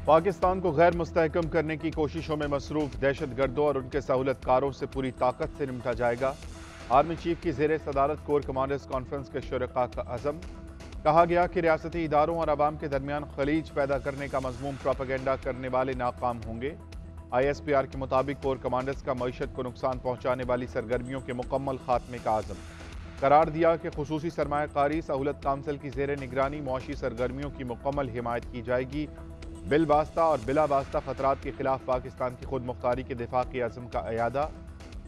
पाकिस्तान को गैर मुस्तहकम करने की कोशिशों में मसरूफ दहशतगर्दों और उनके सहूलतकारों से पूरी ताकत से निपटा जाएगा। आर्मी चीफ की ज़ेर सदारत कोर कमांडर्स कॉन्फ्रेंस के शुरका का अज़म। कहा गया कि रियासती इदारों और आवाम के दरमियान खलीज पैदा करने का मज़मूम प्रोपेगेंडा करने वाले नाकाम होंगे। ISPR के मुताबिक कोर कमांडर्स का मईशत को नुकसान पहुँचाने वाली सरगर्मियों के मुकम्मल खात्मे का आज़म। करार दिया कि खुसूसी सरमायाकारी सहूलत काउंसिल की ज़ेर निगरानी मुआशी सरगर्मियों की मुकम्मल हिमायत की जाएगी। बिल वास्ता और बिला वास्ता खतरात के खिलाफ पाकिस्तान की खुद मुख्तारी के दिफा के अज़म का अयादा।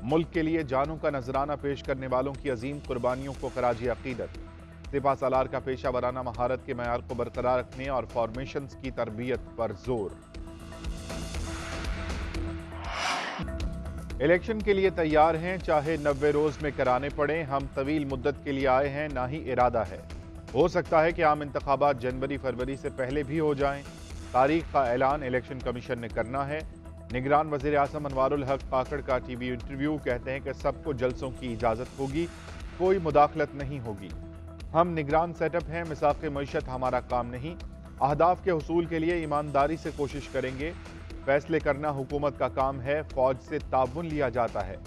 मुल्क के लिए जानों का नजराना पेश करने वालों की अजीम कुर्बानियों को खराज अकीदत। सिपा सालार का पेशा वराना महारत के मयार को बरकरार रखने और फॉर्मेशंस की तरबियत पर जोर। इलेक्शन के लिए तैयार हैं, चाहे 90 रोज में कराने पड़े। हम तवील मुद्दत के लिए आए हैं, ना ही इरादा है। हो सकता है कि आम इंतखाबात जनवरी फरवरी से पहले भी हो जाएं। तारीख का ऐलान इलेक्शन कमीशन ने करना है। निगरान वज़ीर आज़म अनवारुल हक काकड़ का टीवी इंटरव्यू। कहते हैं कि सबको जलसों की इजाज़त होगी, कोई मुदाखलत नहीं होगी। हम निगरान सेटअप हैं, मिसाक़ मईशत हमारा काम नहीं। अहदाफ के हुसूल के लिए ईमानदारी से कोशिश करेंगे। फैसले करना हुकूमत का काम है, फौज से ताउन लिया जाता है।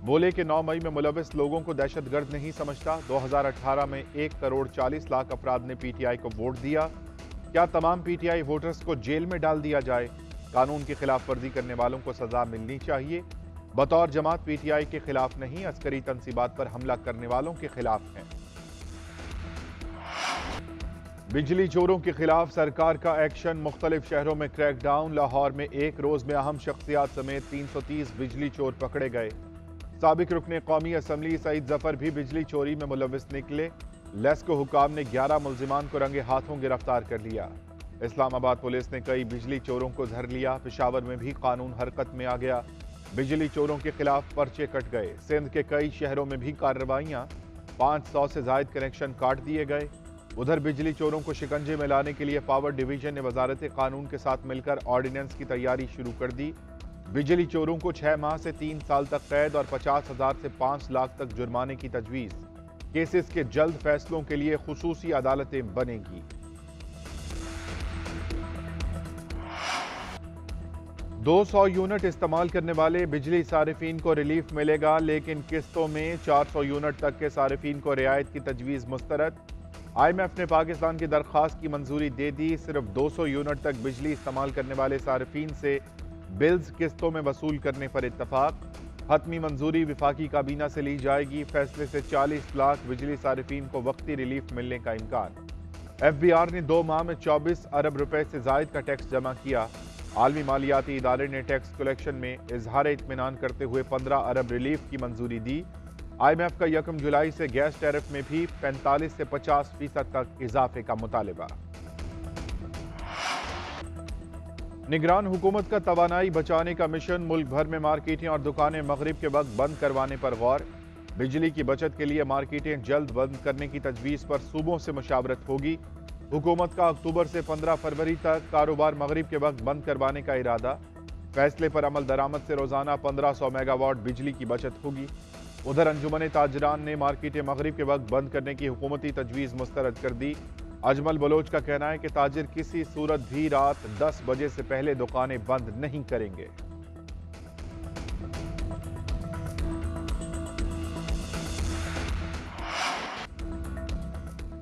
बोले कि 9 मई में मुलविस लोगों को दहशतगर्द नहीं समझता। 2018 में 1 करोड़ 40 लाख अफराद ने PTI को वोट दिया। क्या तमाम PTI वोटर्स को जेल में डाल दिया जाए? कानून की खिलाफ वर्जी करने वालों को सजा मिलनी चाहिए। बतौर जमात PTI के खिलाफ नहीं, अस्करी तंसीबात पर हमला करने वालों के खिलाफ हैं। बिजली चोरों के खिलाफ सरकार का एक्शन। मुख्तलिफ शहरों में क्रैकडाउन। लाहौर में एक रोज में अहम शख्सियात समेत 330 बिजली चोर पकड़े गए। साबिक रुकने कौमी असम्बली सईद जफर भी बिजली चोरी में मुलविस निकले। लेस्को हुकाम ने 11 मुल्जिमान को रंगे हाथों गिरफ्तार कर लिया। इस्लामाबाद पुलिस ने कई बिजली चोरों को धर लिया। पेशावर में भी कानून हरकत में आ गया। बिजली चोरों के खिलाफ पर्चे कट गए। सिंध के कई शहरों में भी कार्रवाइयां। 500 से जायद कनेक्शन काट दिए गए। उधर बिजली चोरों को शिकंजे में लाने के लिए पावर डिवीजन ने वजारत कानून के साथ मिलकर ऑर्डिनेंस की तैयारी शुरू कर दी। बिजली चोरों को 6 माह से 3 साल तक कैद और 50,000 से 5 लाख तक जुर्माने की तजवीज़। केसेस के जल्द फैसलों के लिए खुसूसी अदालतें बनेगी। 200 यूनिट इस्तेमाल करने वाले बिजली सारिफीन को रिलीफ मिलेगा, लेकिन किस्तों में 400 यूनिट तक के सारिफीन को रियायत की तजवीज़ मुस्तरद। IMF ने पाकिस्तान की दरख्वास्त की मंजूरी दे दी। सिर्फ 200 यूनिट तक बिजली इस्तेमाल करने वाले सारिफीन से बिल्स किस्तों में वसूल करने पर इत्तफाक। हतमी मंजूरी विफाकी काबीना से ली जाएगी। फैसले से 40 लाख बिजली सारिफीन को वक्ती रिलीफ मिलने का इम्कान। FBR ने 2 माह में 24 अरब रुपए से जायद का टैक्स जमा किया। आलमी मालियाती इदारे ने टैक्स कलेक्शन में इजहार इत्मीनान करते हुए 15 अरब रिलीफ की मंजूरी दी। IMF का 1 जुलाई से गैस टैरिफ में भी 45 से 50% तक इजाफे का मुतालबा। निगरान हुकूमत का तवानाई बचाने का मिशन। मुल्क भर में मार्केटें और दुकानें मगरिब के वक्त बंद करवाने पर गौर। बिजली की बचत के लिए मार्केटें जल्द बंद करने की तजवीज़ पर सूबों से मुशावरत होगी। हुकूमत का अक्टूबर से 15 फरवरी तक कारोबार मगरिब के वक्त बंद करवाने का इरादा। फैसले पर अमल दरामद से रोजाना 1500 मेगावाट बिजली की बचत होगी। उधर अंजुमन ताजरान ने मार्केटें मगरिब के वक्त बंद करने की हुकूमती तजवीज़ मुस्तरद कर दी। अजमल बलोच का कहना है कि ताजिर किसी सूरत भी रात 10 बजे से पहले दुकानें बंद नहीं करेंगे।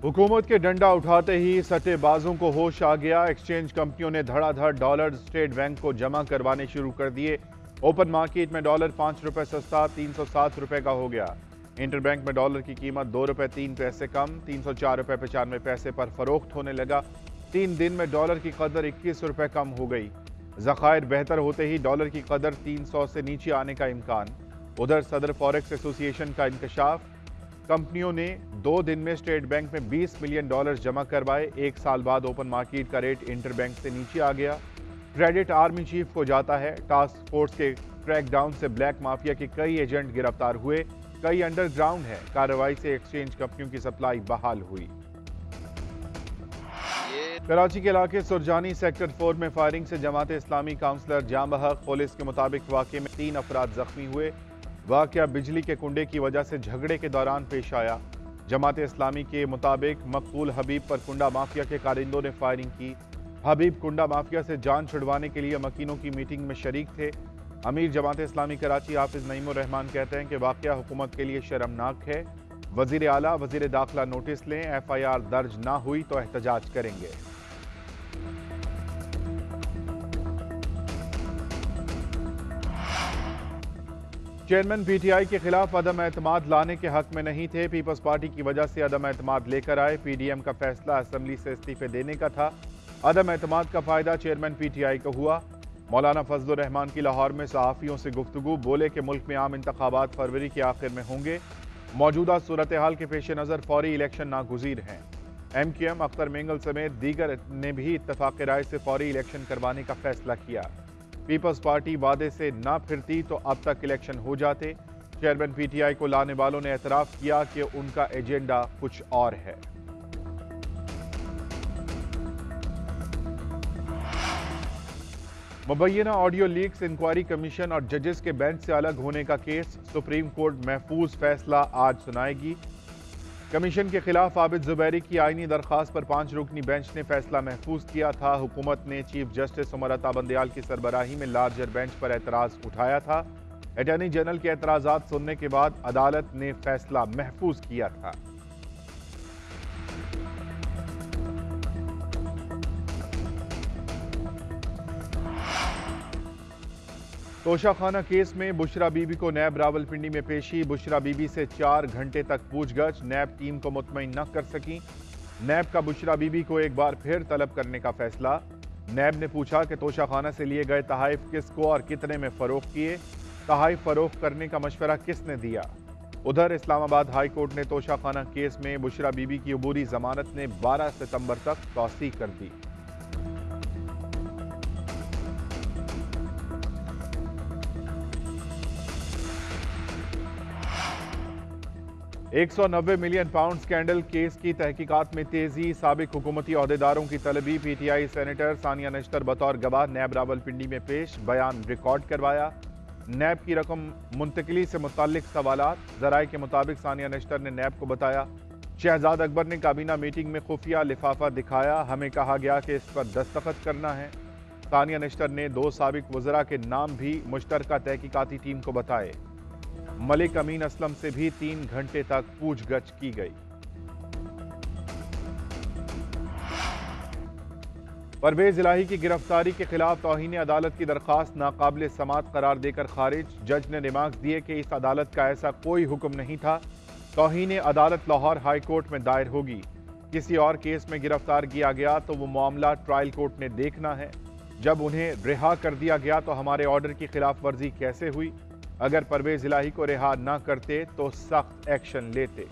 हुकूमत के डंडा उठाते ही सट्टेबाजों को होश आ गया। एक्सचेंज कंपनियों ने धड़ाधड़ डॉलर स्टेट बैंक को जमा करवाने शुरू कर दिए। ओपन मार्केट में डॉलर 5 रुपए सस्ता 307 रुपए का हो गया। इंटरबैंक में डॉलर की कीमत 2 रुपए 3 पैसे कम 304 रुपए 95 पैसे पर फरोख्त होने लगा। 3 दिन में डॉलर की कदर 21 रुपए कम हो गई। ज़खायर बेहतर होते ही डॉलर की कदर 300 से नीचे आने का इम्कान। उधर सदर फॉरेक्स एसोसिएशन का इंकशाफ। कंपनियों ने 2 दिन में स्टेट बैंक में 20 मिलियन डॉलर जमा करवाए। 1 साल बाद ओपन मार्केट का रेट इंटरबैंक से नीचे आ गया। क्रेडिट आर्मी चीफ को जाता है। टास्क फोर्स के क्रैकडाउन से ब्लैक माफिया के कई एजेंट गिरफ्तार हुए। कई अंडरग्राउंड है। कार्रवाई से एक्सचेंज कंपनियों की सप्लाई बहाल हुई। कराची के इलाके सुरजानी सेक्टर 4 में फायरिंग से जमात इस्लामी काउंसलर जाम बहक। पुलिस के मुताबिक वाक़े में 3 अफराद जख्मी हुए। वाक़या बिजली के कुंडे की वजह से झगड़े के दौरान पेश आया। जमात इस्लामी के मुताबिक मकबूल हबीब पर कुंडा माफिया के कारिंदों ने फायरिंग की। हबीब कुंडा माफिया से जान छुड़वाने के लिए मकीनों की मीटिंग में शरीक थे। अमीर जमात इस्लामी कराची हाफिज नईमुर रहमान कहते हैं कि वाकया हुकूमत के लिए शर्मनाक है। वजीर आला वजीर दाखिला नोटिस लें, FIR दर्ज ना हुई तो एहतजाज करेंगे। चेयरमैन PTI के खिलाफ अदम एतमाद लाने के हक में नहीं थे। पीपल्स पार्टी की वजह से अदम एतमाद लेकर आए। PDM का फैसला असेंबली से इस्तीफे देने का था। अदम एतमाद का फायदा चेयरमैन PTI को हुआ। मौलाना फजलुर रहमान की लाहौर में सहाफियों से गुफ्तगू, बोले कि मुल्क में आम इंतखाबात फरवरी के आखिर में होंगे। मौजूदा सूरत हाल के पेश नज़र फौरी इलेक्शन नागुज़ीर हैं। MQM अख्तर मेंगल समेत दीगर ने भी इत्तफाक राय से फौरी इलेक्शन करवाने का फैसला किया। पीपल्स पार्टी वादे से ना फिरती तो अब तक इलेक्शन हो जाते। चेयरमैन PTI को लाने वालों ने एतराफ़ किया कि उनका एजेंडा कुछ और है। मुबैना ऑडियो लीक्स इंक्वायरी कमीशन और जजेस के बेंच से अलग होने का केस, सुप्रीम कोर्ट महफूज फैसला आज सुनाएगी। कमीशन के खिलाफ आबिद जुबैरी की आईनी दरखास्त पर 5 रुकनी बेंच ने फैसला महफूज किया था। हुकूमत ने चीफ जस्टिस उमर अता बंदयाल की सरबराही में लार्जर बेंच पर एतराज उठाया था। अटॉर्नी जनरल के एतराजात सुनने के बाद अदालत ने फैसला महफूज किया था। तोशाखाना केस में बुशरा बीबी को नैब रावलपिंडी में पेशी। बुशरा बीबी से 4 घंटे तक पूछगछ, नैब टीम को मुतमईन न कर सकी। नैब का बुशरा बीबी को एक बार फिर तलब करने का फैसला। नैब ने पूछा कि तोशाखाना से लिए गए तहाइफ किसको और कितने में फरोख्त किए, तहाइफ फरोख्त करने का मशवरा किसने दिया। उधर इस्लामाबाद हाई कोर्ट ने तोशाखाना केस में बुशरा बीबी की अबूरी जमानत ने 12 सितंबर तक तौसीह कर दी। 190 मिलियन पाउंड स्कैंडल केस की तहकीकात में तेजी। साबिक हुकूमती अहदेदारों की तलबी। PTI सेनेटर सानिया नश्तर बतौर गवाह नैब रावलपिंडी में पेश, बयान रिकॉर्ड करवाया। नैब की रकम मुंतकिली से मुताल्लिक सवालात। जराए के मुताबिक सानिया नश्तर ने नैब को बताया, शहजाद अकबर ने काबीना मीटिंग में खुफिया लिफाफा दिखाया, हमें कहा गया कि इस पर दस्तखत करना है। सानिया नश्तर ने 2 साबिक वज़रा के नाम भी मुश्तरका तहकीकाती टीम को बताए। मलिक अमीन असलम से भी 3 घंटे तक पूछगछ की गई। परवेज इलाही की गिरफ्तारी के खिलाफ तौहीन अदालत की दरखास्त नाकाबिल समात करार देकर खारिज। जज ने रिमार्क्स दिए कि इस अदालत का ऐसा कोई हुक्म नहीं था। तौहीन अदालत लाहौर हाई कोर्ट में दायर होगी। किसी और केस में गिरफ्तार किया गया तो वो मामला ट्रायल कोर्ट ने देखना है। जब उन्हें रिहा कर दिया गया तो हमारे ऑर्डर की खिलाफ वर्जी कैसे हुई? अगर परवेज इलाही को रिहा न करते तो सख्त एक्शन लेते।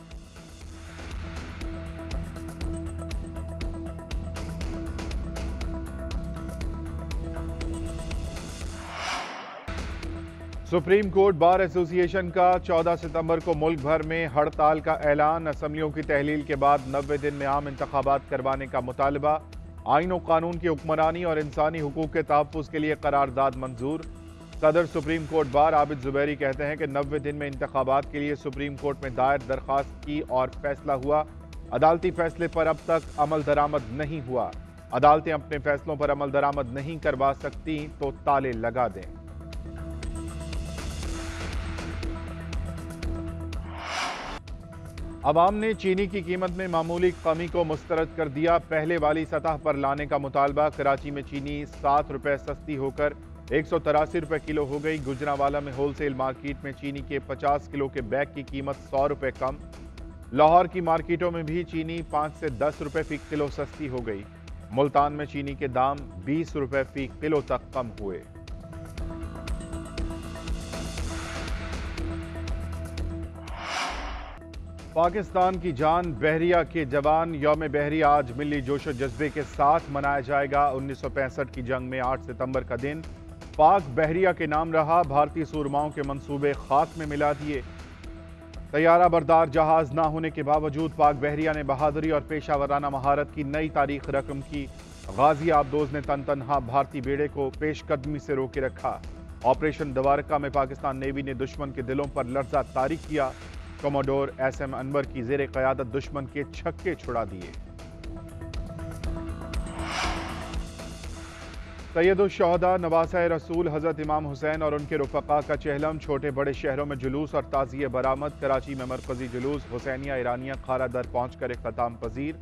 सुप्रीम कोर्ट बार एसोसिएशन का 14 सितंबर को मुल्क भर में हड़ताल का ऐलान। असम्बलियों की तहलील के बाद 90 दिन में आम इंतखाबात करवाने का मुतालबा। आईन और कानून की हुक्मरानी और इंसानी हुकूक के तहफ़्फ़ुज़ के लिए करारदाद मंजूर। सदर supreme court bar Abid Zubairi कहते हैं कि 90 दिन में इंतखाबात के लिए सुप्रीम कोर्ट में दायर दरखास्त की और फैसला हुआ। अदालती फैसले पर अब तक अमल दरामद नहीं हुआ। अदालतें अपने फैसलों पर अमल दरामद नहीं करवा सकती तो ताले लगा दें। अवाम ने चीनी की कीमत में मामूली कमी को मुस्तरद कर दिया। पहले वाली सतह पर लाने का मुतालबा। कराची में चीनी 7 रुपए सस्ती होकर 183 रुपए किलो हो गई। गुजरांवाला में होलसेल मार्केट में चीनी के 50 किलो के बैग की कीमत 100 रुपए कम। लाहौर की मार्केटों में भी चीनी 5 से 10 रुपए फी किलो सस्ती हो गई। मुल्तान में चीनी के दाम 20 रुपए फी किलो तक कम हुए। पाकिस्तान की जान बहरिया के जवान। यौम बहरिया आज मिली जोशो जज्बे के साथ मनाया जाएगा। 1965 की जंग में 8 सितंबर का दिन पाक बहरिया के नाम रहा। भारतीय सूरमाओं के मंसूबे खाक में मिला दिए। तैयारा बरदार जहाज ना होने के बावजूद पाक बहरिया ने बहादुरी और पेशावराना महारत की नई तारीख रकम की। गाजी आबदोज ने तन तनहा भारतीय बेड़े को पेशकदमी से रोके रखा। ऑपरेशन द्वारका में पाकिस्तान नेवी ने दुश्मन के दिलों पर लर्जा तारी किया। कमोडोर SM अनवर की जेर क़यादत दुश्मन के छक्के छुड़ा दिए। सैयदुश्शुहदा नवासा रसूल हज़रत इमाम हुसैन और उनके रुफ़क़ा का चहलम। छोटे बड़े शहरों में जुलूस और ताज़िये बरामद। कराची में मरकजी जुलूस हुसैनिया ईरानिया खारा दर पहुँच कर इख्तिताम पजीर।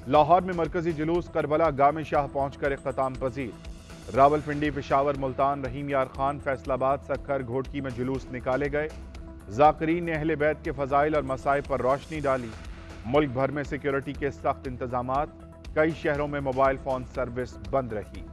लाहौर में मरकजी जुलूस करबला गामे शाह पहुँच कर इख्तिताम पजीर। रावलपिंडी, पेशावर, मुल्तान, रहीम यार खान, फैसलाबाद, सक्खर, घोटकी में जुलूस निकाले गए। ज़ाकिरीन ने अहले बैत के फ़ज़ाइल और मसाइब पर रोशनी डाली। मुल्क भर में सिक्योरिटी के सख्त इंतजामात। कई शहरों में मोबाइल फ़ोन सर्विस बंद रही।